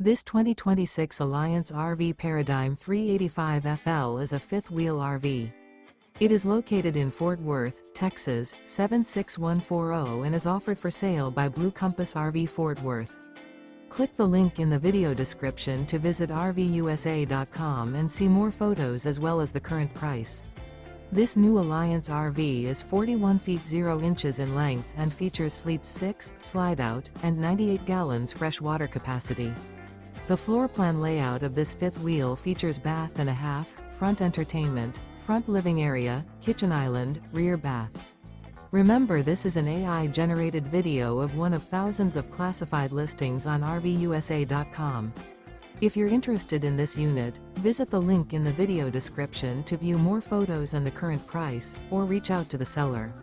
This 2026 Alliance RV Paradigm 385FL is a fifth-wheel RV. It is located in Fort Worth, Texas, 76140 and is offered for sale by Blue Compass RV Fort Worth. Click the link in the video description to visit RVUSA.com and see more photos as well as the current price. This new Alliance RV is 41 feet 0 inches in length and features sleep 6, slide-out, and 98 gallons fresh water capacity. The floor plan layout of this fifth wheel features bath and a half, front entertainment, front living area, kitchen island, rear bath. Remember, this is an AI-generated video of one of thousands of classified listings on RVUSA.com. If you're interested in this unit, visit the link in the video description to view more photos and the current price, or reach out to the seller.